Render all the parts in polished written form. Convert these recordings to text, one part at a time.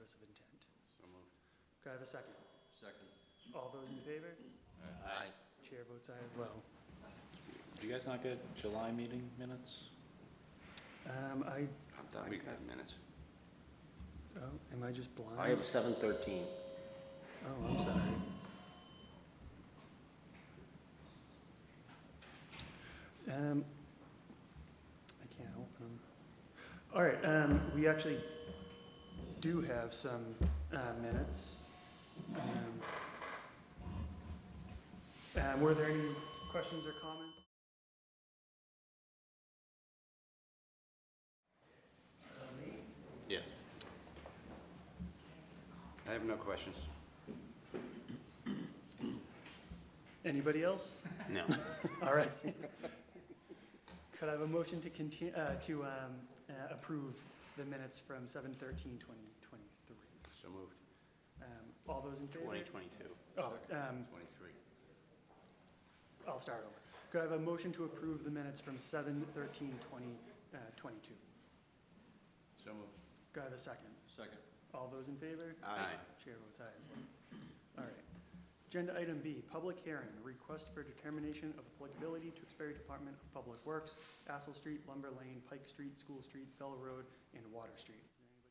notice of intent. So moved. Could I have a second? Second. All those in favor? Aye. Chair votes aye as well. Did you guys not get July meeting minutes? I, I thought we had minutes. oh, am I just blind? I have 7:13. Oh, I'm sorry. I can't open them. All right, we actually do have some minutes. Were there any questions or comments? Yes. I have no questions. Anybody else? No. All right. Could I have a motion to approve the minutes from 7/13/2023? So moved. All those in favor? 2022. Oh, 23. I'll start over. Could I have a motion to approve the minutes from 7/13/2022? So moved. Could I have a second? Second. All those in favor? Aye. Chair votes aye as well. All right. Agenda item B, public hearing, request for determination of applicability to Tewksbury Department of Public Works, Assel Street, Lumber Lane, Pike Street, School Street, Bell Road, and Water Street. Is there anybody?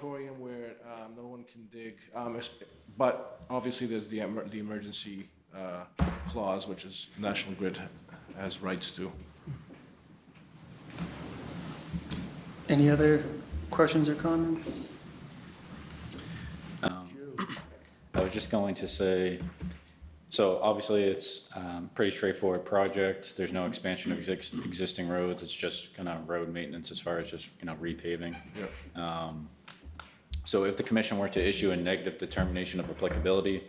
Moratorium where no one can dig, but obviously there's the emergency clause, which is National Grid has rights to. Any other questions or comments? I was just going to say, so obviously it's pretty straightforward project. There's no expansion of existing roads. It's just kind of road maintenance as far as just, repaving. Yeah. So if the commission were to issue a negative determination of applicability,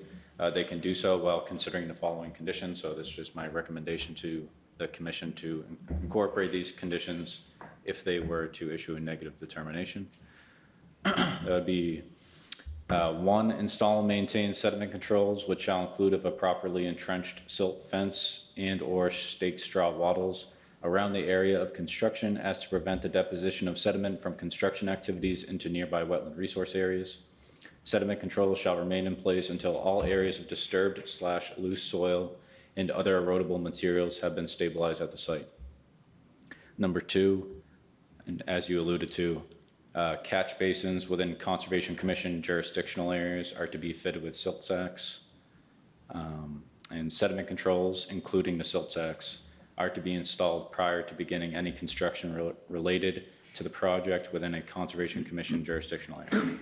they can do so while considering the following conditions. So this is just my recommendation to the commission to incorporate these conditions if they were to issue a negative determination. That would be, 1, install and maintain sediment controls, which shall include of a properly entrenched silt fence and/or staked straw wattles around the area of construction as to prevent the deposition of sediment from construction activities into nearby wetland resource areas. Sediment controls shall remain in place until all areas of disturbed/loose soil and other erodible materials have been stabilized at the site. Number 2, and as you alluded to, catch basins within Conservation Commission jurisdictional areas are to be fitted with silt sacks. And sediment controls, including the silt sacks, are to be installed prior to beginning any construction related to the project within a Conservation Commission jurisdictional area.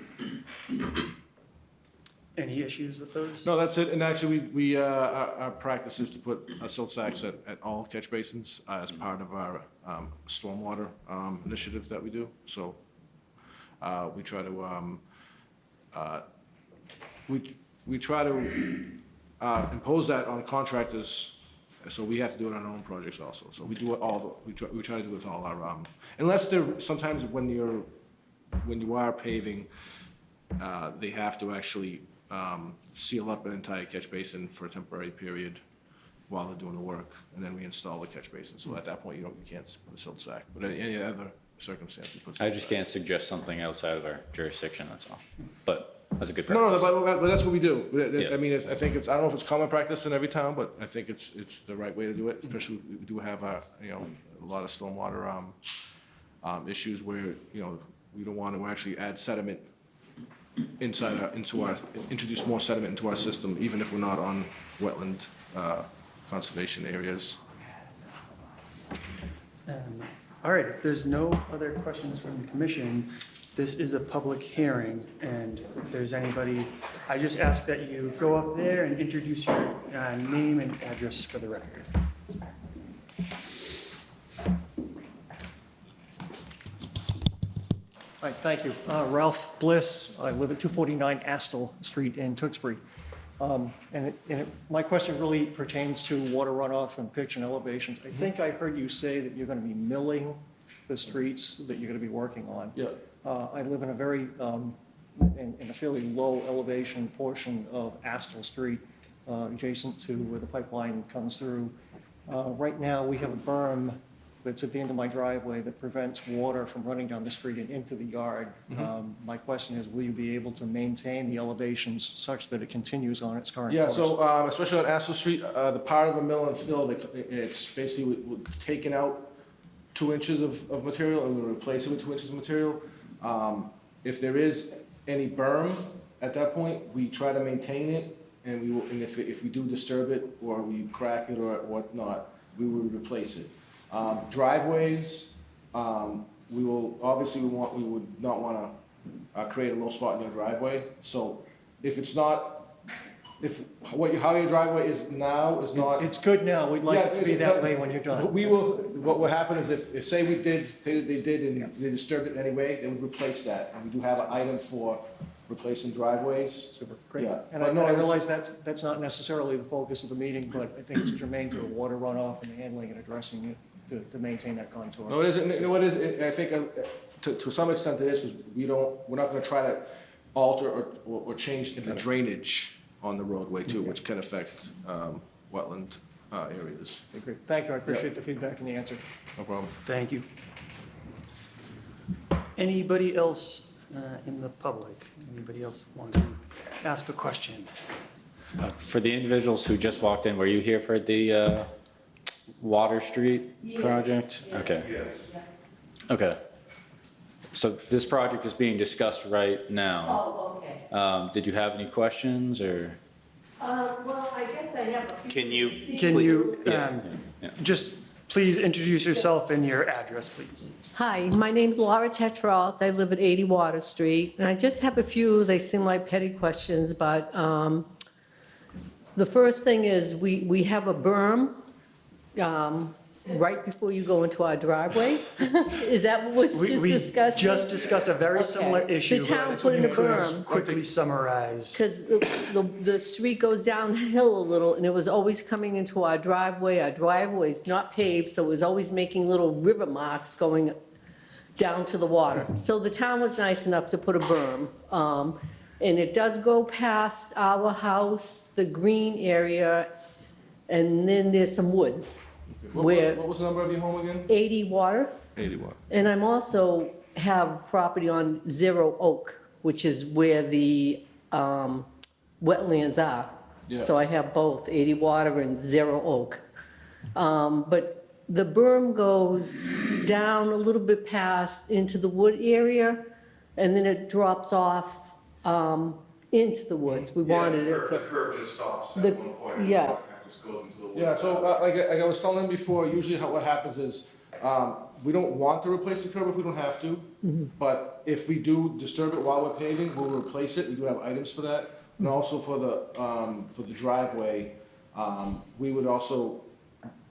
Any issues with those? No, that's it, and actually, our practice is to put silt sacks at all catch basins as part of our stormwater initiatives that we do, so we try to, we try to impose that on contractors, so we have to do it on our own projects also, so we do it all, we try to do it with all our, unless there, sometimes when you are paving, they have to actually seal up an entire catch basin for a temporary period while they're doing the work, and then we install the catch basin. So at that point, you can't put a silt sack, but any other circumstance, we put silt I just sack. can't suggest something outside of our jurisdiction, that's all. But that's a good No, practice. but that's what we do. Yeah. I mean, I think it's, I don't know if it's common practice in every town, but I think it's the right way to do it, especially we do have a lot of stormwater issues where, we don't want to actually add sediment introduce more sediment into our system, even if we're not on wetland conservation areas. All right, if there's no other questions from the commission, this is a public hearing, and if there's anybody, I just ask that you go up there and introduce your name and address for the record. All right, thank you. Ralph Bliss, I live at 249 Astle Street in Tewksbury. My question really pertains to water runoff and pitch and elevations. I think I heard you say that you're going to be milling the streets that you're going to be working on. Yeah. I live in a very, in a fairly low elevation portion of Astle Street, adjacent to where the pipeline comes through. Right now, we have a berm that's at the end of my driveway that prevents water from running down the street and into the yard. My question is, will you be able to maintain the elevations such that it continues on its current Yeah, course? so especially on Astor Street, the part of the mill and fill, it's basically taking out 2 inches of material and we replace it with 2 inches of material. If there is any berm at that point, we try to maintain it, and we will, and if we do disturb it or we crack it or whatnot, we will replace it. Driveways, we will, obviously we would not want to create a low spot in your driveway. So if it's not, how your driveway is now is not. It's good now, we'd like it to be that way when you're done. We will, what will happen is if say they did and they disturbed it anyway, they would replace that. And we do have an item for replacing driveways. Super, great. Yeah, And but no, I it's- realize that's not necessarily the focus of the meeting, but I think it's germane to the water runoff and handling and addressing it to maintain that contour. No, it isn't, no, it is, I think, to some extent it is, because we're not gonna try to alter or change the drainage on the roadway too, which can affect, wetland, areas. Okay, great. Thank you, I appreciate the feedback and the answer. No problem. Thank you. Anybody else in the public? Anybody else want to ask a question? For the individuals who just walked in, were you here for the Water Street project? Okay. Okay. So this project is being discussed right now. Oh, okay. Did you have any questions or? Well, I guess I have a few. Can you- things. Can you Yeah. just please introduce yourself and your address, please? Hi, my name's Laura Tetrault. I live at 80 Water Street. And I just have a few, they seem like petty questions, but the first thing is we have a berm right before you go into our driveway? Is that what was just We discussed? just discussed a very Okay. similar The issue. town but put in if a you could berm. Quickly summarize. Because the street goes downhill a little, and it was always coming into our driveway. Our driveway's not paved, so it was always making little river marks going down to the water. So the town was nice enough to put a berm. And it does go past our house, the green area, and then there's some woods. Where What was the number of your home again? 80 water. 80 watt. And I'm also have property on Zero Oak, which is where the wetlands are. Yeah. So I have both, 80 Water and Zero Oak. But the berm goes down a little bit past into the wood area, and then it drops off into the woods. We wanted it The to, curb just stops The- at one point. and yeah. it just goes into the woods. Yeah, so like I was telling him before, usually what happens is, we don't want to replace the curb if we don't have to. But if we do disturb it while we're paving, we'll replace it. We do have items for that. And also for the driveway, we would also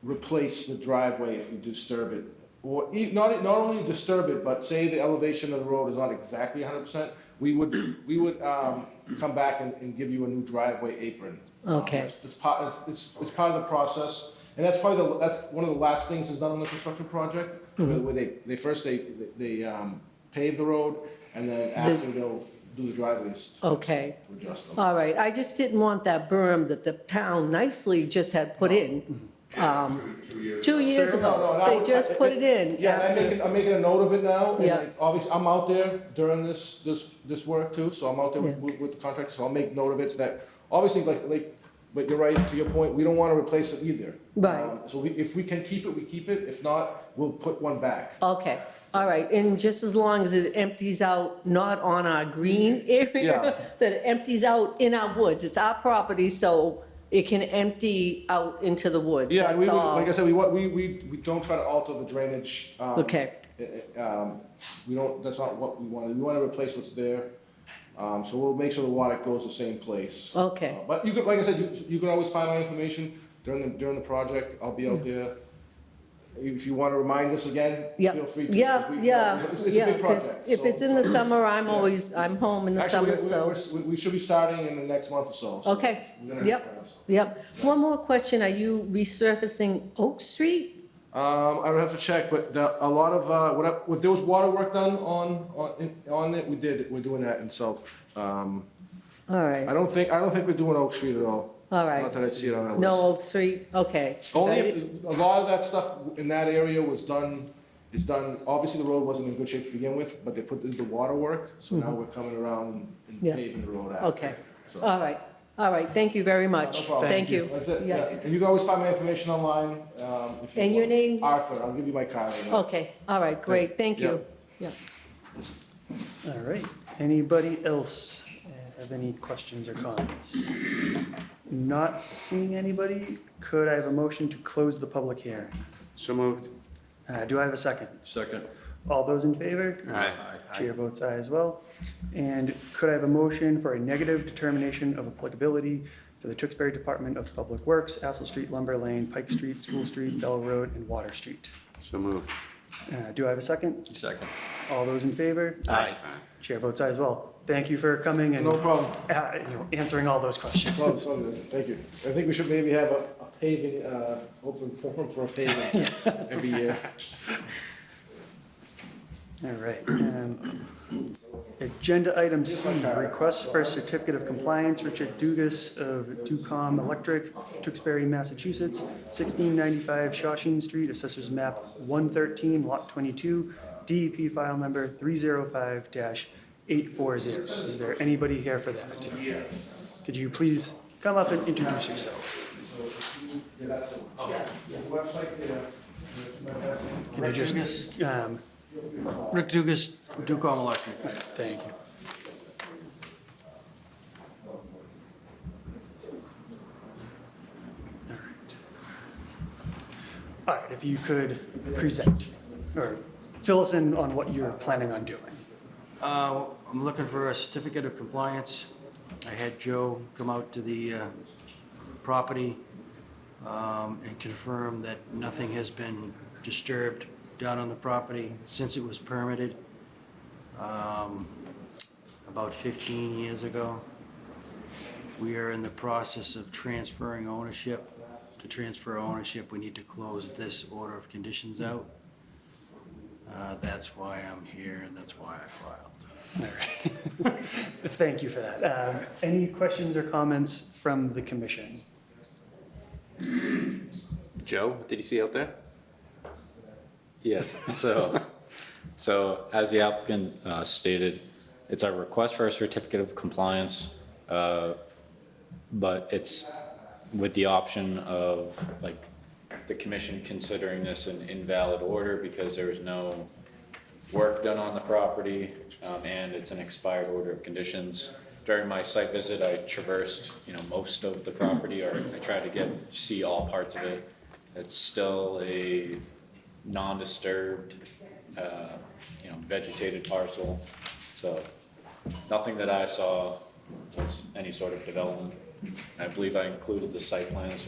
replace the driveway if we disturb it. Or not only disturb it, but say the elevation of the road is not exactly 100%, we would come back and give you a new driveway apron. Okay. It's part of the process, and that's probably that's one of the last things that's done on the construction project, where they first pave the road, and then after they'll do the driveways. to Okay. adjust them. all right. I just didn't want that berm that the town nicely just had put in 2 years. 2 years No, ago. no, They just put it in. Yeah, and I'm making a note of it now, and Yeah. like, obviously, I'm out there during this work too, so I'm out there Yeah. with the contractor, so I'll make note of it, so that, obviously, but you're right, to your point, we don't wanna replace it either. Right. So if we can keep it, we keep it, if not, we'll put one back. Okay, all right, and just as long as it empties out, not on our green area, Yeah. that it empties out in our woods, it's our property, so it can empty out into the woods, Yeah, and that's all. like I said, we don't try to alter the drainage. Okay, We don't, that's not what we want, we wanna replace what's there, so we'll make sure the water goes the same place. okay, But you could, like I said, you can always find my information during the project, I'll be out there. If you wanna remind us again, yeah, feel free to. yeah, 'cause yeah, It's a yeah, big 'cause project. if it's in the summer, I'm home in the summer, Actually, so. we should be starting in the next month or so. so Okay, we're gonna yep. have friends. Yep, one more question, are you resurfacing Oak Street? I would have to check, but a lot of, if there was water work done on it, we're doing that in South. All I right, don't think we're doing Oak Street at all. all right. Not that I see it on our list. No Oak Street, okay. Only So I- if, a lot of that stuff in that area is done, obviously the road wasn't in good shape to begin with, but they put the water work, so now we're coming around and Mm-hmm. Yeah. paving the road after. Okay, So- all right, thank you very much. No problem. Thank you. That's it, Yeah. yeah. And you can always find my information online, if you And your want. name's? Arthur, I'll give you my card. right now. Okay, all right, great, thank you. Yeah. All right, anybody else have any questions or comments? Not seeing anybody, could I have a motion to close the public hearing? So moved. Do I have a second? Second. All those in favor? Aye. Chair votes aye as well. And could I have a motion for a negative determination of applicability for the Tewksbury Department of Public Works, Assel Street, Lumber Lane, Pike Street, School Street, Bell Road, and Water Street? So moved. Do I have a second? Second. All those in favor? Aye. Chair votes aye as well. Thank you for coming and No problem. answering all those questions. It's all good. Thank you. I think we should maybe have a paving, open forum for a paving every year. All right. Agenda item C, request for a certificate of compliance, Richard Dugas of Ducom Electric, Tewksbury, Massachusetts, 1695 Shawshene Street, Assessors Map 113, Lot 22, DEP file number 305-840. Is there anybody here for that? Could you please come up and introduce yourself? Can you just, Rick Dugas, Ducom Electric. thank you. All right, if you could present, or fill us in on what you're planning on doing. I'm looking for a certificate of compliance. I had Joe come out to the property and confirm that nothing has been disturbed down on the property since it was permitted about 15 years ago. We are in the process of transferring ownership. To transfer ownership, we need to close this order of conditions out. That's why I'm here, and that's why I filed. All right. Thank you for that. Any questions or comments from the commission? Joe, did you see out there? Yes, so as the applicant stated, it's a request for a certificate of compliance, but it's with the option of, like, the commission considering this an invalid order because there was no work done on the property, and it's an expired order of conditions. During my site visit, I traversed, most of the property, or I tried to see all parts of it. It's still a non-disturbed, vegetated parcel, so nothing that I saw was any sort of development. I believe I included the site plans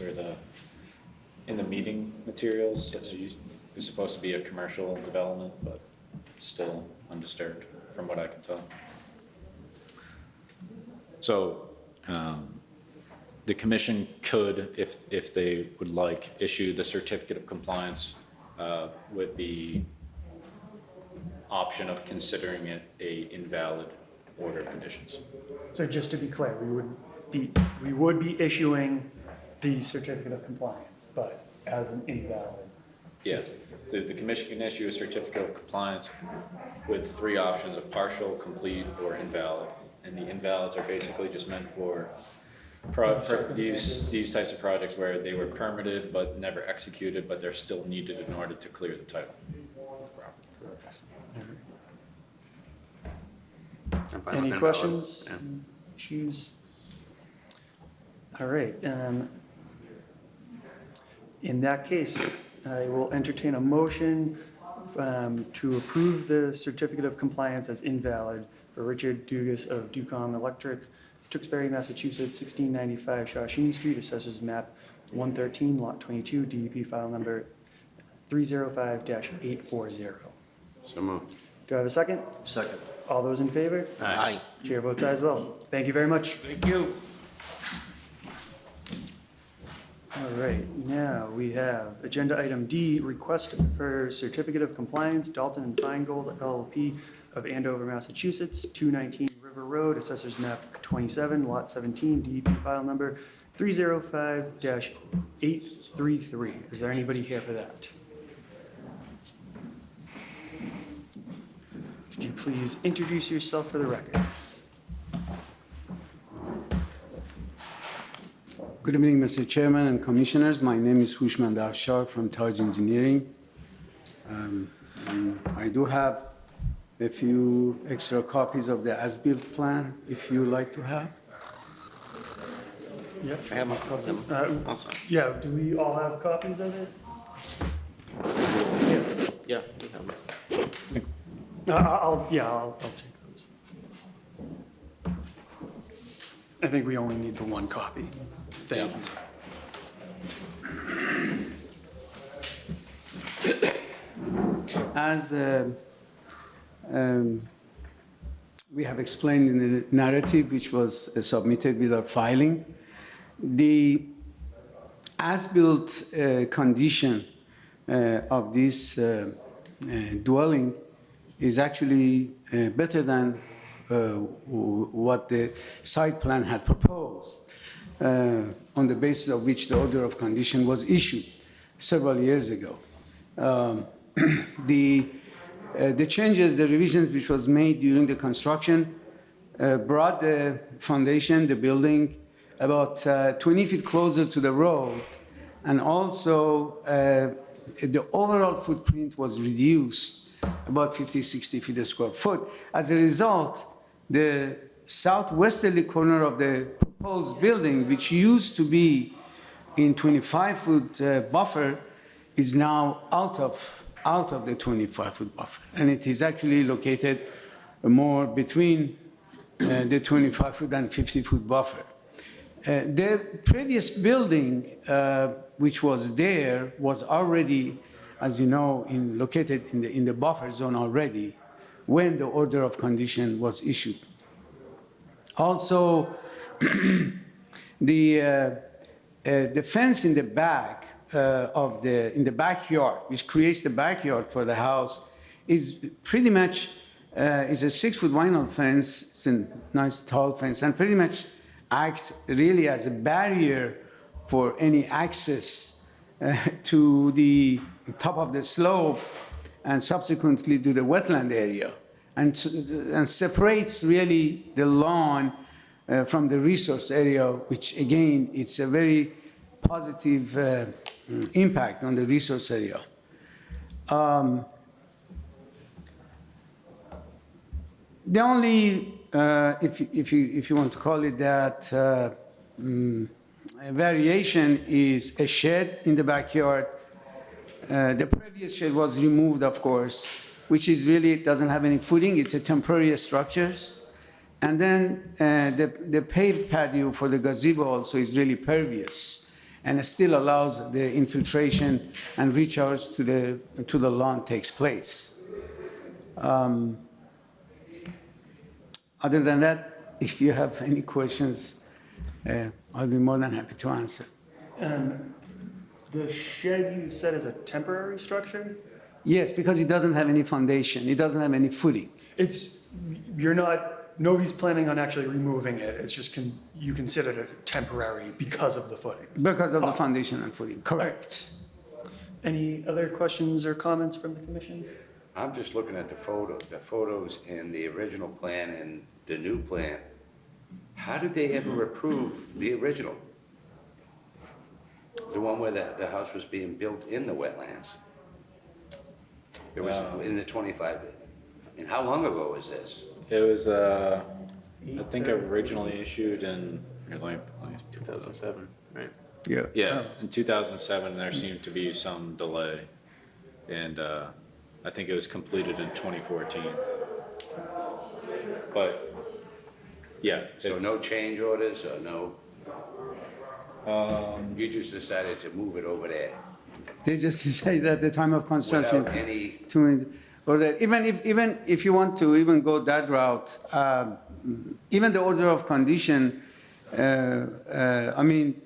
in the meeting materials. It's supposed to be a commercial development, but it's still undisturbed from what I can tell. So, the commission could, if they would like, issue the certificate of compliance with the option of considering it a invalid order of conditions. So just to be clear, we would be issuing the certificate of compliance, but as an invalid. Yeah, the commission can issue a certificate of compliance with three options: a partial, complete, or invalid. And the invalids are basically just meant for these types of projects where they were permitted but never executed, but they're still needed in order to clear the title. I'm fine with Any invalid. questions, Yeah. issues? All right. In that case, I will entertain a motion to approve the certificate of compliance as invalid for Richard Dugas of Ducom Electric, Tewksbury, Massachusetts, 1695 Shawshene Street, Assessors Map 113, Lot 22, DEP file number 305-840. So moved. Do I have a second? Second. All those in favor? Aye. Chair votes aye as well. Thank you very much. Thank you. All right, now we have agenda item D, request for certificate of compliance, Dalton and Feingold LLP of Andover, Massachusetts, 219 River Road, Assessors Map 27, Lot 17, DEP file number 305-833. Is there anybody here for that? Could you please introduce yourself for the record? Good evening, Mr. Chairman and Commissioners. My name is Hushmand Afshar from Taj Engineering. I do have a few extra copies of the as-built plan, if you like to have. Yeah. I have them. Also. Yeah, do we all have copies of it? Yeah. we have them. I'll take those. I think we only need the one copy. Thank you. As we have explained in the narrative, which was submitted with our filing, the as-built condition of this dwelling is actually better than what the site plan had proposed, on the basis of which the order of condition was issued several years ago. The changes, the revisions which was made during the construction brought the foundation, the building, about 20 feet closer to the road, and also the overall footprint was reduced about 50, 60 feet a square foot. As a result, the southwesterly corner of the proposed building, which used to be in 25-foot buffer, is now out of the 25-foot buffer. And it is actually located more between the 25-foot and 50-foot buffer. The previous building, which was there was already, as you know, located in the buffer zone already when the order of condition was issued. Also, the fence in the back in the backyard, which creates the backyard for the house, is pretty much is a 6-foot vinyl fence. It's a nice tall fence, and pretty much acts really as a barrier for any access to the top of the slope and subsequently to the wetland area, and separates really the lawn from the resource area, which again, it's a very positive impact on the resource area. The only, if you want to call it that, variation is a shed in the backyard. The previous shed was removed, of course, which is really, it doesn't have any footing. It's a temporary structures. And then the paved patio for the gazebo also is really pervious, and it still allows the infiltration and recharge to the lawn takes place. Other than that, if you have any questions, I'll be more than happy to answer. The shed you said is a temporary structure? Yes, because it doesn't have any foundation. It doesn't have any footing. Nobody's planning on actually removing it. It's just, you consider it temporary because of the footing. Because of the foundation and footing, correct. Any other questions or comments from the commission? I'm just looking at the photos in the original plan and the new plan. How did they ever approve the original? The one where the house was being built in the wetlands? It was in the 25, I mean, how long ago is this? It was, I think originally issued in, 2007, right? Yeah. yeah, in 2007, there seemed to be some delay. And I think it was completed in 2014. But, yeah. So no change orders or no? You just decided to move it over there They just decided at the time of construction without any, or that even if you want to even go that route, even the order of condition, I mean,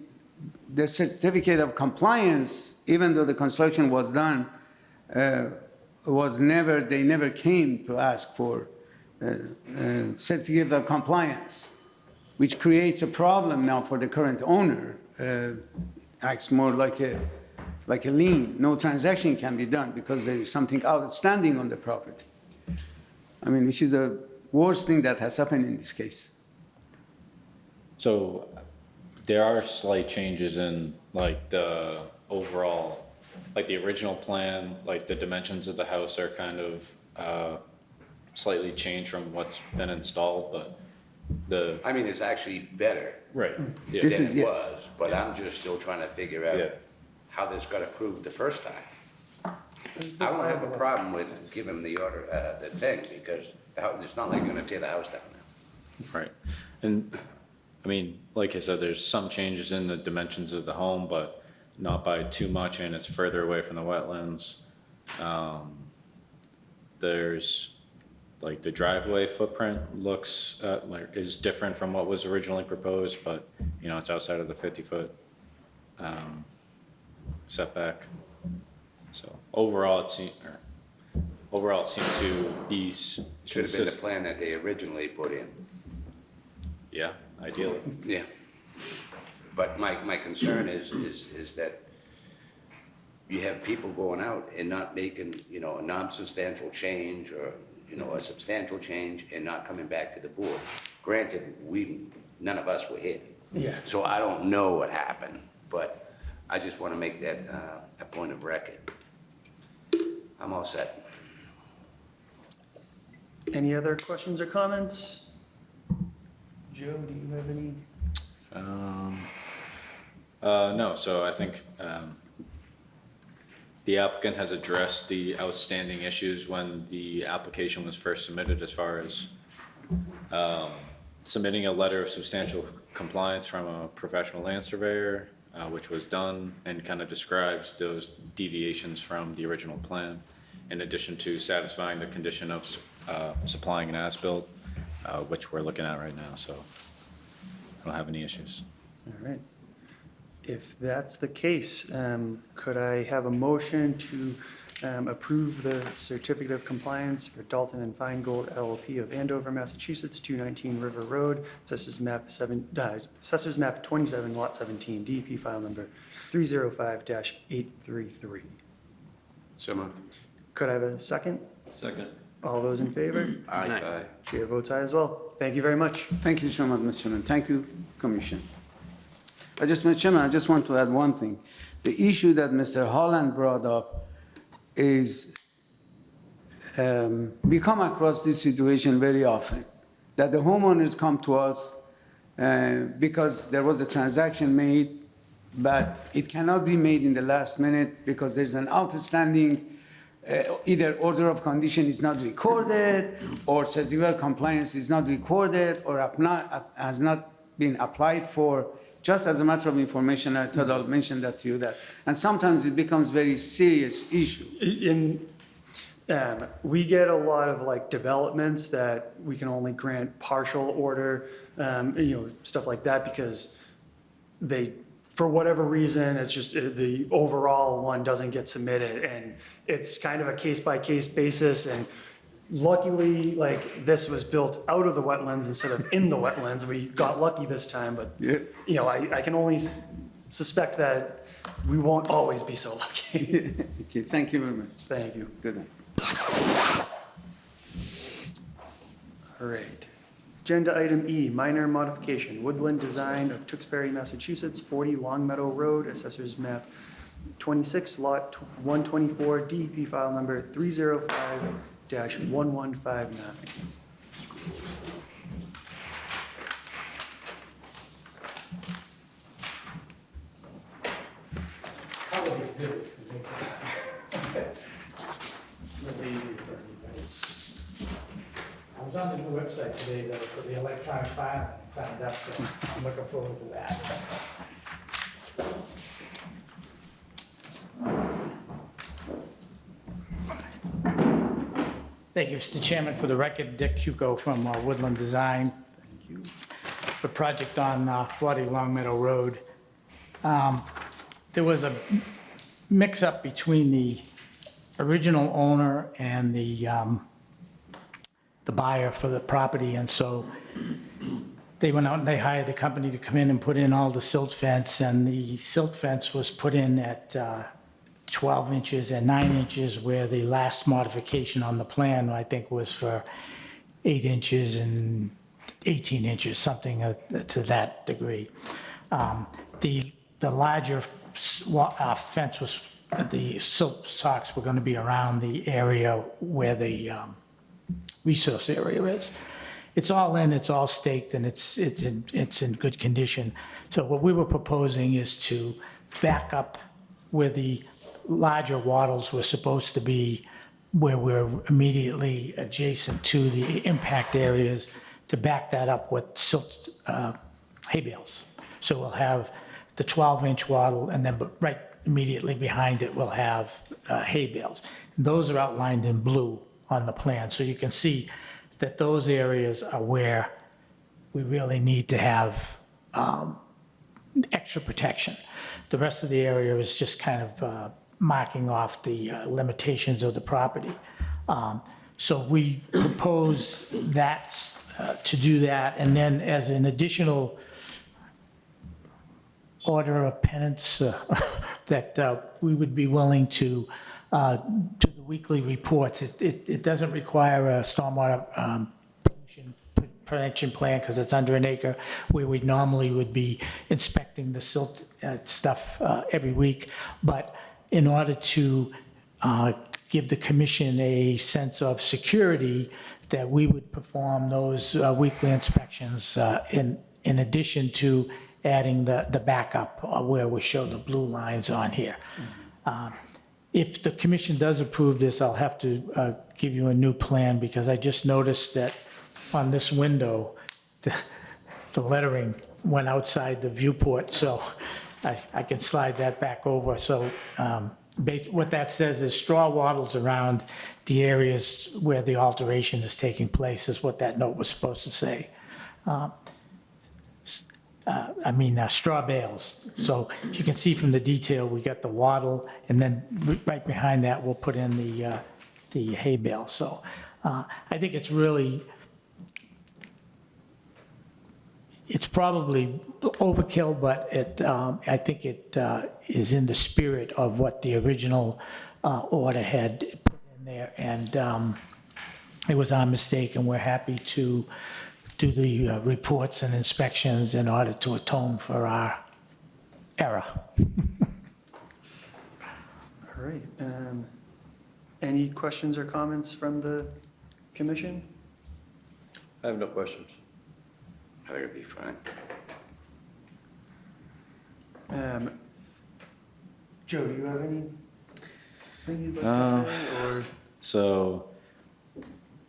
the certificate of compliance, even though the construction was done, they never came to ask for certificate of compliance, which creates a problem now for the current owner. Acts more like a lien. No transaction can be done because there is something outstanding on the property. I mean, which is the worst thing that has happened in this case. So there are slight changes in like the overall, like the original plan, like the dimensions of the house are kind of slightly changed from what's been installed, but I mean, it's actually better right. Yeah. This than is- it yes. was, but I'm just still trying to figure Yeah. out how this got approved the first time. I don't have a problem with giving the order, the thing, because it's not like you're gonna tear the house down now. Right. And, I mean, like I said, there's some changes in the dimensions of the home, but not by too much, and it's further away from the wetlands. There's, like, the driveway footprint looks, is different from what was originally proposed, but, you know, it's outside of the 50-foot setback. So overall, it seemed to be Should have been the consistent. plan that they originally put in. Yeah, ideally. Yeah. But my concern is that you have people going out and not making, you know, a non-substantial change or, you know, a substantial change and not coming back to the board. Granted, none of us were here. Yeah. So I don't know what happened, but I just want to make that a point of record. I'm all set. Any other questions or comments? Joe, do you have any? No, so I think, the applicant has addressed the outstanding issues when the application was first submitted as far as, submitting a letter of substantial compliance from a professional land surveyor, which was done and kind of describes those deviations from the original plan, in addition to satisfying the condition of supplying an as-built, which we're looking at right now, so I don't have any issues. All right. If that's the case, could I have a motion to approve the certificate of compliance for Dalton and Feingold LLP of Andover, Massachusetts, 219 River Road, Assessors Map 27, Lot 17, DEP file number 305-833. So moved. Could I have a second? Second. All those in favor? Aye. Chair votes aye as well. Thank you very much. Thank you so much, Mr. Chairman. Thank you, Commission. Mr. Chairman, I just want to add one thing. The issue that Mr. Holland brought up is we come across this situation very often, that the homeowners come to us because there was a transaction made, but it cannot be made in the last minute because there's an outstanding either order of condition is not recorded, or certificate of compliance is not recorded, or has not been applied for. Just as a matter of information, I thought I'll mention that to you, and sometimes it becomes very serious issue. We get a lot of like developments that we can only grant partial order, stuff like that, because they, for whatever reason, it's just the overall one doesn't get submitted, and it's kind of a case-by-case basis. And luckily, like, this was built out of the wetlands instead of in the wetlands. We got lucky this time, but Yeah. I can only suspect that we won't always be so lucky. Okay, thank you very much. Thank you. Good night. All right. Agenda item E, minor modification, woodland design of Tewksbury, Massachusetts, 40 Long Meadow Road, Assessors Map 26, Lot 124, DEP file number 305-1159. I was on the new website today, though, for the electronic filing, and signed up, so I'm looking forward to that. Thank you, Mr. Chairman. For the record, Dick Cuco from Woodland Design. Thank you. The project on 40 Long Meadow Road. There was a mix-up between the original owner and the buyer for the property, and so they went out and they hired the company to come in and put in all the silt fence, and the silt fence was put in at 12 inches and 9 inches, where the last modification on the plan, I think, was for 8 inches and 18 inches, something to that degree. The larger fence was, the silt socks were going to be around the area where the resource area is. It's all in, it's all staked, and it's in good condition. So what we were proposing is to back up where the larger wattles were supposed to be, where we're immediately adjacent to the impact areas, to back that up with silt hay bales. So we'll have the 12-inch wattle, and then right immediately behind it, we'll have hay bales. Those are outlined in blue on the plan, so you can see that those areas are where we really need to have extra protection. The rest of the area is just kind of marking off the limitations of the property. So we propose that, to do that, and then as an additional order of penance, that we would be willing to do the weekly reports. It doesn't require a stormwater prevention plan because it's under an acre, where we normally would be inspecting the silt stuff every week. But in order to give the commission a sense of security, that we would perform those weekly inspections in addition to adding the backup where we show the blue lines on here. If the commission does approve this, I'll have to give you a new plan, because I just noticed that on this window, the lettering went outside the viewport. So I can slide that back over. So what that says is straw wattles around the areas where the alteration is taking place is what that note was supposed to say. Straw bales. So as you can see from the detail, we got the wattle, and then right behind that, we'll put in the hay bale. So I think it's really, it's probably overkill, but I think it is in the spirit of what the original order had put in there. And it was our mistake, and we're happy to do the reports and inspections in order to atone for our error. All right. Any questions or comments from the commission? I have no questions. I think it'd be fine. Joe, do you have anything you'd like to say, or? So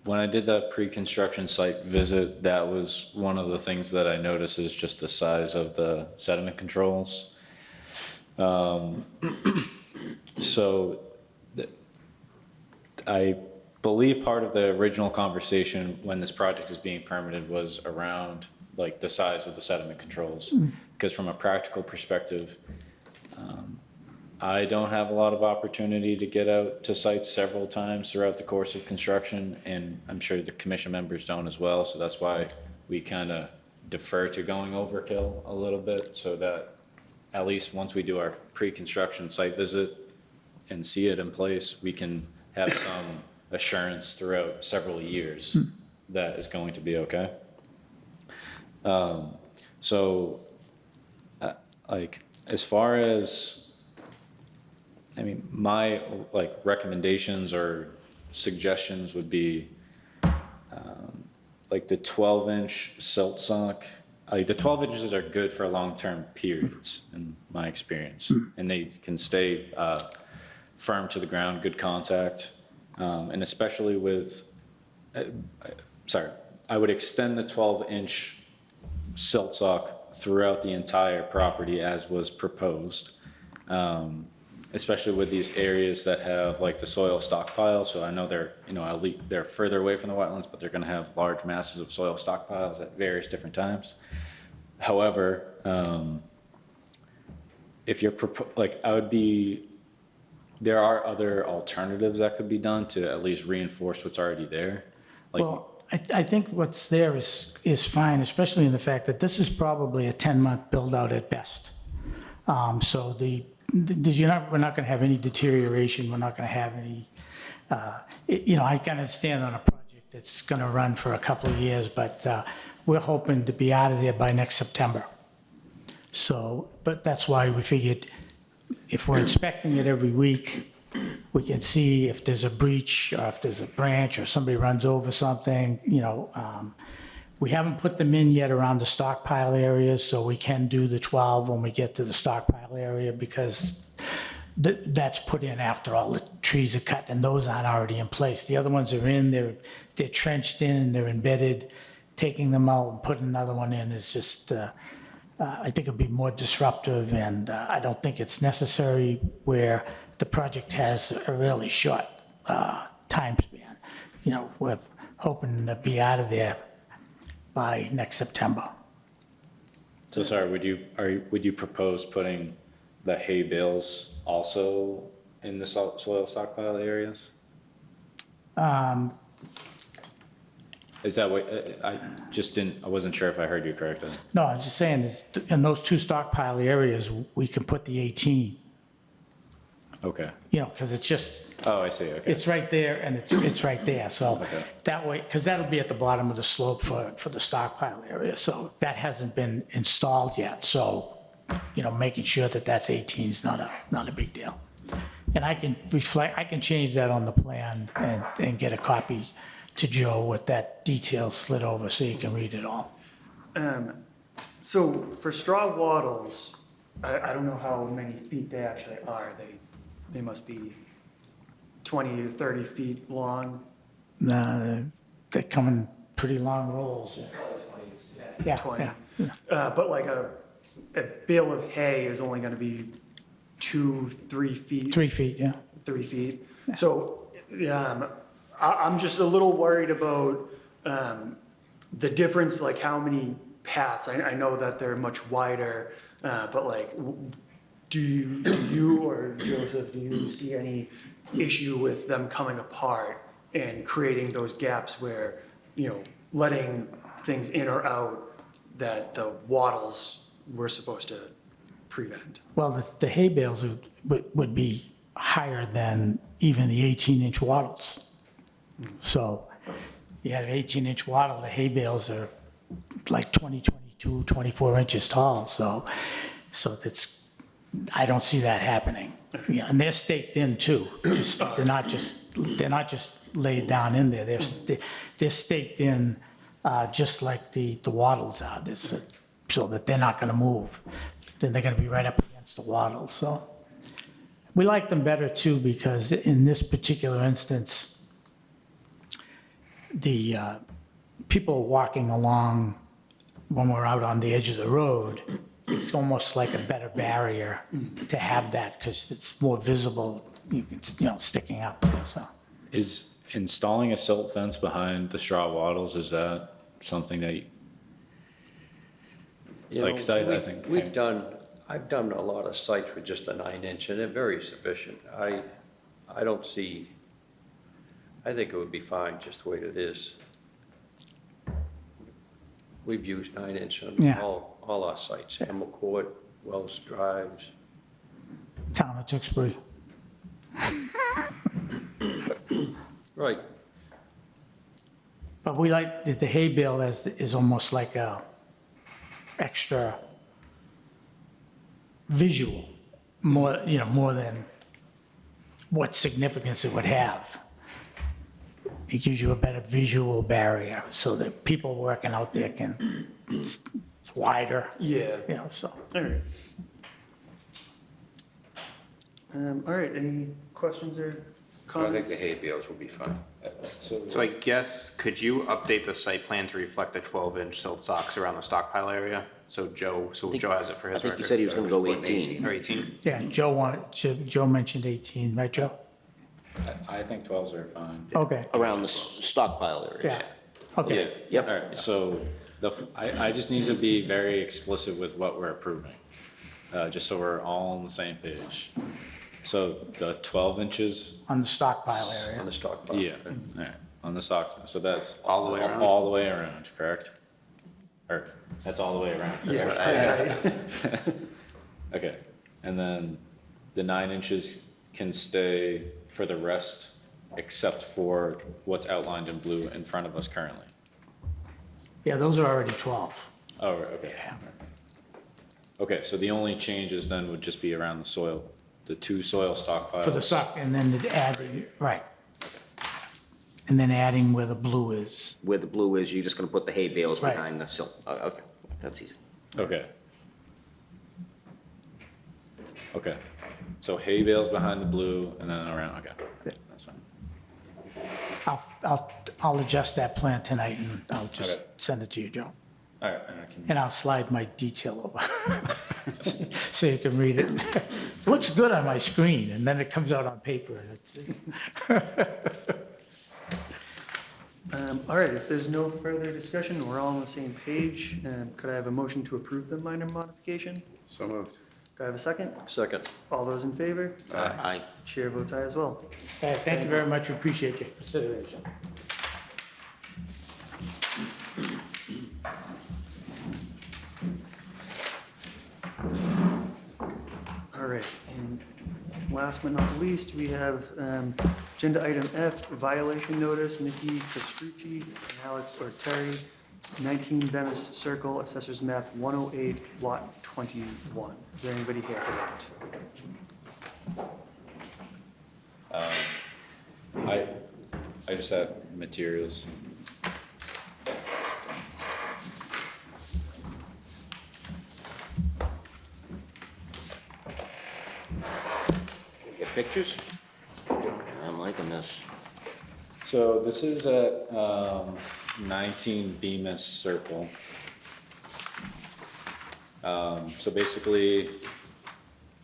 when I did that pre-construction site visit, that was one of the things that I noticed is just the size of the sediment controls. So I believe part of the original conversation when this project was being permitted was around like the size of the sediment controls. Because from a practical perspective, I don't have a lot of opportunity to get out to sites several times throughout the course of construction, and I'm sure the commission members don't as well, so that's why we kind of defer to going overkill a little bit, so that at least once we do our pre-construction site visit and see it in place, we can have some assurance throughout several years that it's going to be okay. Like, as far as, I mean, my, like, recommendations or suggestions would be, like, the 12-inch silt sock. Like, the 12 inches are good for long-term periods, in my experience. And they can stay firm to the ground, good contact. And especially with, I would extend the 12-inch silt sock throughout the entire property as was proposed. Especially with these areas that have like the soil stockpile. So I know they're, they're further away from the wetlands, but they're gonna have large masses of soil stockpiles at various different times. However, if you're, there are other alternatives that could be done to at least reinforce what's already there. Like, Well, I think what's there is fine, especially in the fact that this is probably a 10-month build-out at best. So we're not gonna have any deterioration, we're not gonna have any, I can understand on a project that's gonna run for a couple of years, but we're hoping to be out of there by next September. So, but that's why we figured if we're inspecting it every week, we can see if there's a breach or if there's a branch or somebody runs over something, We haven't put them in yet around the stockpile areas, so we can do the 12 when we get to the stockpile area because that's put in after all the trees are cut and those aren't already in place. The other ones are in, they're trenched in, they're embedded. Taking them out and putting another one in is just, I think it'd be more disruptive, and I don't think it's necessary where the project has a really short time span. We're hoping to be out of there by next September. so sorry, would you propose putting the hay bales also in the soil stockpile areas? Is that what, I wasn't sure if I heard you correctly. No, I was just saying, is in those two stockpile areas, we can put the 18, Okay. because it's just, Oh, I see, okay. it's right there and it's right there. So Okay. that way, because that'll be at the bottom of the slope for the stockpile area. So that hasn't been installed yet. So, making sure that that's 18 is not a big deal. And I can change that on the plan and get a copy to Joe with that detail slid over so you can read it all. So for straw wattles, I don't know how many feet they actually are. They must be 20 to 30 feet long. They come in pretty long rolls. Yeah, 20. yeah. But like a bale of hay is only gonna be 2-3 feet. 3 feet, yeah. 3 feet. So, I'm just a little worried about, the difference, like how many paths. I know that they're much wider, but like, do you or Joseph, do you see any issue with them coming apart and creating those gaps where, letting things in or out that the wattles were supposed to prevent? Well, the hay bales would be higher than even the 18-inch wattles. So you have 18-inch wattle, the hay bales are like 20, 22, 24 inches tall. So that's, I don't see that happening. Yeah, and they're staked in too. They're not just laid down in there. They're staked in just like the wattles are. So that they're not going to move. Then they're going to be right up against the wattles. So we like them better too because in this particular instance, the people walking along when we're out on the edge of the road, it's almost like a better barrier to have that because it's more visible, it's, sticking up there, so. Is installing a silt fence behind the straw wattles, is that something that, You Like, know, so I we've- think- I've done a lot of sites with just a 9-inch, and they're very sufficient. I don't see, I think it would be fine just the way it is. We've used 9-inch on Yeah. all our sites, Hamel Court, Wells Drives. Town of Tewksbury. Right, But we like, the hay bale is almost like a extra visual, more than what significance it would have. It gives you a better visual barrier so that people working out there it's wider, Yeah. so. All right. All right, any questions or I think comments? the hay bales will be fine. So I guess, could you update the site plan to reflect the 12-inch silt socks around the stockpile area? So Joe has it for his I think record. he said he was gonna go putting 18. Or 18? Yeah, Joe mentioned 18, right, Joe? I think 12s are fine. Okay, Around the stockpile areas. yeah, okay. Yep. All right, so I just need to be very explicit with what we're approving, just so we're all on the same page. So the 12 inches, On the stockpile area. on the stockpile. yeah, all right, on the stock, so that's. All the way around? All the way around, correct? Or, that's all the way around? Yeah. Okay, and then the 9 inches can stay for the rest, except for what's outlined in blue in front of us currently. Yeah, those are already 12. Oh, right, okay. Okay, so the only changes then would just be around the soil, the 2 soil stockpiles. For the stock, and then adding, right. And then adding where the blue is. Where the blue is, you're just gonna put the hay bales Right. behind the silt. Okay, that's easy. Okay. Okay, so hay bales behind the blue and then around, okay, that's fine. I'll adjust that plan tonight and I'll just Okay. send it to you, Joe. All right, and I can. And I'll slide my detail over, so you can read it. Looks good on my screen, and then it comes out on paper, and it's, All right, if there's no further discussion, we're all on the same page. Could I have a motion to approve the minor modification? So moved. Could I have a second? Second. All those in favor? Aye. Chair votes aye as well. thank you very much, we appreciate your consideration. All right, and last but not least, we have agenda item F, violation notice, Nikki Castrucci and Alex Orteri, 19 Venice Circle, Assessors Map 108, Lot 21. Is there anybody here for that? I just have materials. Get pictures? I'm liking this. So this is at 19 Bemis Circle. So basically,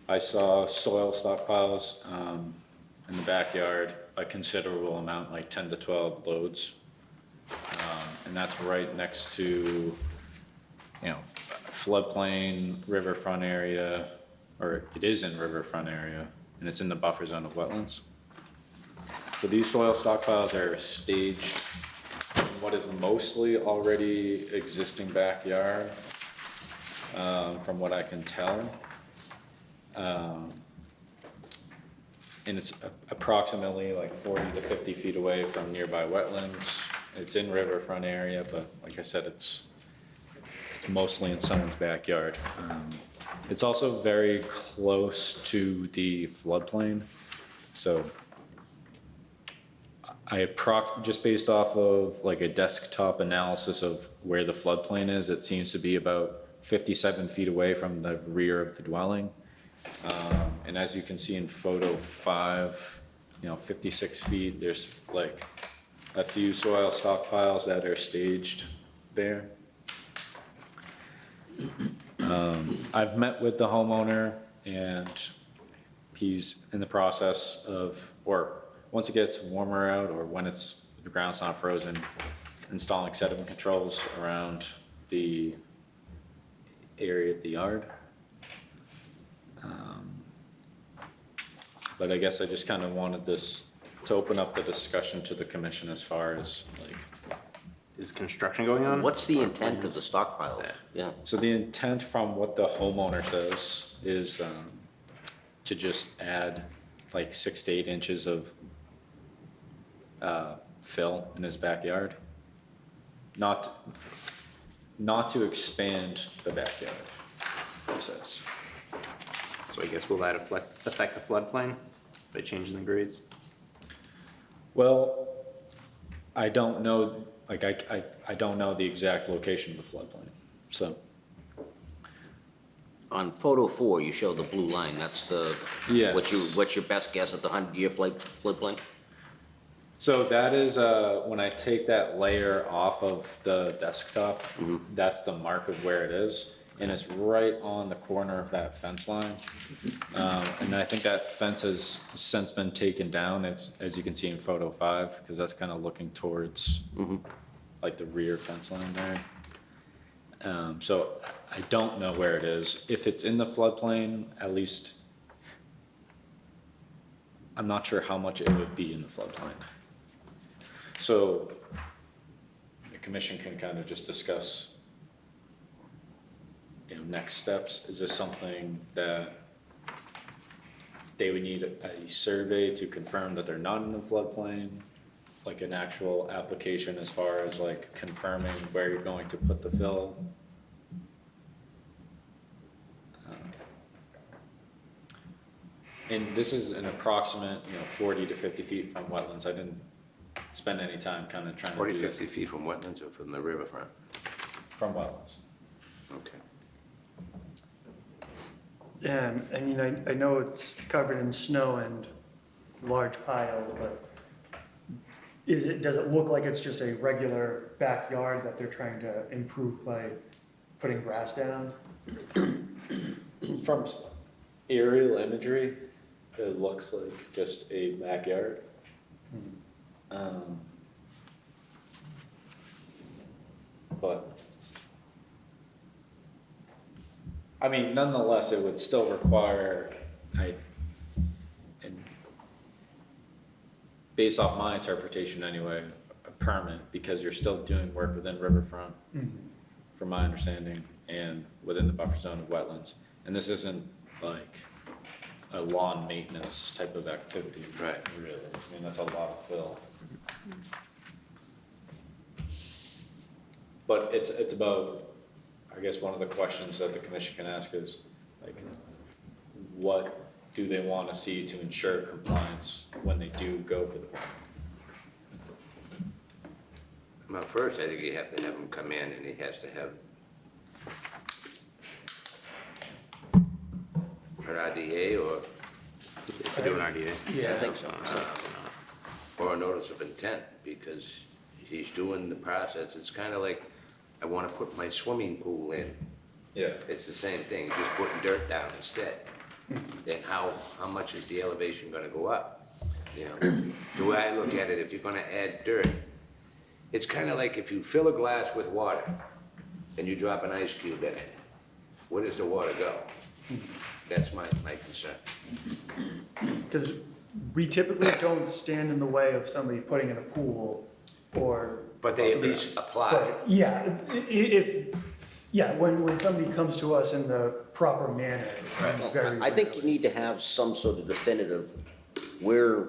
I saw soil stockpiles, in the backyard, a considerable amount, like 10 to 12 loads. And that's right next to, floodplain, riverfront area, or it is in riverfront area, and it's in the buffer zone of wetlands. So these soil stockpiles are staged in what is mostly already existing backyard, from what I can tell. And it's approximately like 40 to 50 feet away from nearby wetlands. It's in riverfront area, but like I said, it's mostly in someone's backyard. It's also very close to the floodplain, so just based off of like a desktop analysis of where the floodplain is, it seems to be about 57 feet away from the rear of the dwelling. And as you can see in photo 5, 56 feet, there's like a few soil stockpiles that are staged there. I've met with the homeowner, and he's in the process of, or once it gets warmer out, or when the ground's not frozen, installing sediment controls around the area of the yard. But I guess I just kind of wanted this to open up the discussion to the commission as far as like. Is construction going on? What's the intent of the stockpile? Yeah. So the intent from what the homeowner says is to just add like 6 to 8 inches of fill in his backyard. Not to expand the backyard, he says. So I guess will that affect the floodplain by changing the grades? Well, I don't know, like I don't know the exact location of the floodplain, so. On photo 4, you show the blue line, that's the, Yes. what's your best guess at the 100-year floodplain? So that is, when I take that layer off of the desktop, that's the mark of where it is. And it's right on the corner of that fence line. And I think that fence has since been taken down, as you can see in photo 5, because that's kind of looking towards like the rear fence line there. So I don't know where it is. If it's in the floodplain, at least, I'm not sure how much it would be in the floodplain. So the commission can kind of just discuss, next steps. Is this something that they would need a survey to confirm that they're not in the floodplain? Like an actual application as far as like confirming where you're going to put the fill? And this is an approximate, 40 to 50 feet from wetlands. I didn't spend any time kind of trying to 40, do 50 feet from wetlands or from the riverfront? from wetlands. Okay. I mean, I know it's covered in snow and large piles, but does it look like it's just a regular backyard that they're trying to improve by putting grass down? From aerial imagery, it looks like just a backyard. But, I mean, nonetheless, it would still require, and based off my interpretation anyway, a permit, because you're still doing work within riverfront, from my understanding, and within the buffer zone of wetlands. And this isn't like a lawn maintenance type of activity. Right. Really, I mean, that's a lot of fill. But it's about, I guess one of the questions that the commission can ask is, like, what do they want to see to ensure compliance when they do go for the permit? Well, first, I think you have to have him come in and he has to have an RDA or, Is to do an RDA? I think so. Or a notice of intent, because he's doing the process. It's kind of like, I want to put my swimming pool in. Yeah. It's the same thing, you're just putting dirt down instead. Then how much is the elevation gonna go up? You know, the way I look at it, if you're gonna add dirt, it's kinda like if you fill a glass with water and you drop an ice cube in it, where does the water go? That's my concern. Because we typically don't stand in the way of somebody putting in a pool or. But they at least apply. But, yeah, when somebody comes to us in the proper manner. very I think you rarely. need to have some sort of definitive where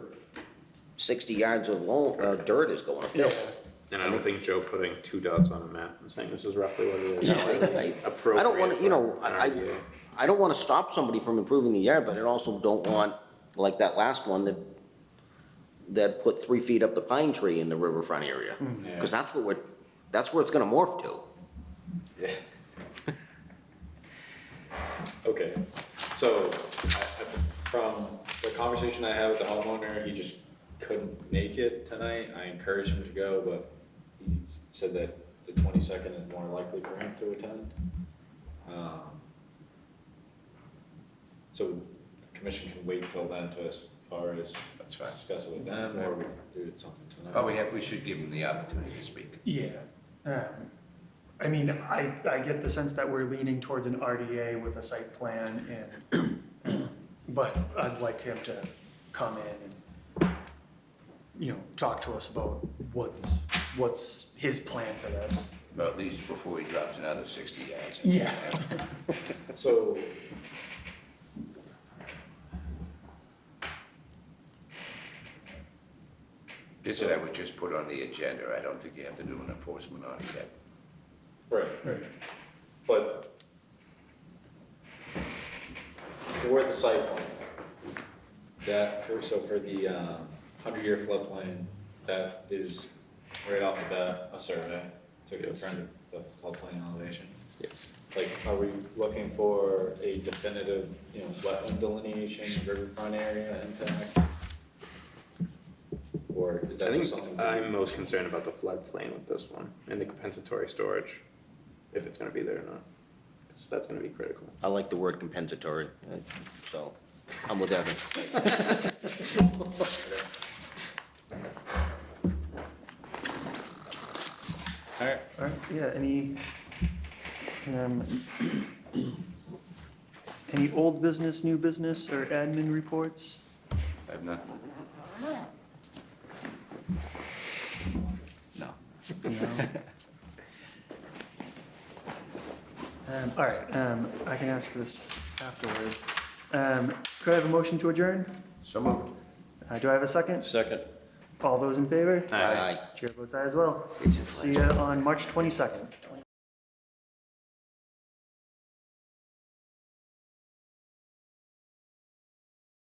60 yards of dirt is going to Yeah, fill. And I don't think Joe putting 2 dots on a map and saying this is roughly what it is. No, I Appropriate don't want to, you know, for an RDA. I don't want to stop somebody from improving the yard, but I also don't want, like that last one that put 3 feet up the pine tree in the riverfront area. Because that's where it's going to morph to. Yeah. Okay, so from the conversation I had with the homeowner, he just couldn't make it tonight. I encouraged him to go, but he said that the 22nd is more likely for him to attend. So the commission can wait till then to, as far as That's fine. discuss it with them, or we can do something tonight. Oh, we should give them the opportunity to speak. Yeah. I mean, I get the sense that we're leaning towards an RDA with a site plan and, but I'd like him to come in and, you know, talk to us about what's his plan for this. Well, at least before he drops another 60 yards. Yeah. So, This I would just put on the agenda, I don't think you have to do an enforcement on it yet. right, but for the site plan, so for the 100-year floodplain, that is right off the bat, a survey to confirm the floodplain elevation. Yes. Like, are we looking for a definitive, you know, wetland delineation, riverfront area impact? Or is I that think just something? I'm most concerned about the floodplain with this one and the compensatory storage, if it's gonna be there or not. Because that's gonna be critical. I like the word compensatory, so I'm with Evan. All right, yeah, any old business, new business, or admin reports? I have none. No. No. All right, I can ask this afterwards. Could I have a motion to adjourn? So moved. Do I have a second? Second. All those in favor? Aye. Chair votes aye as well. See you on March 22nd.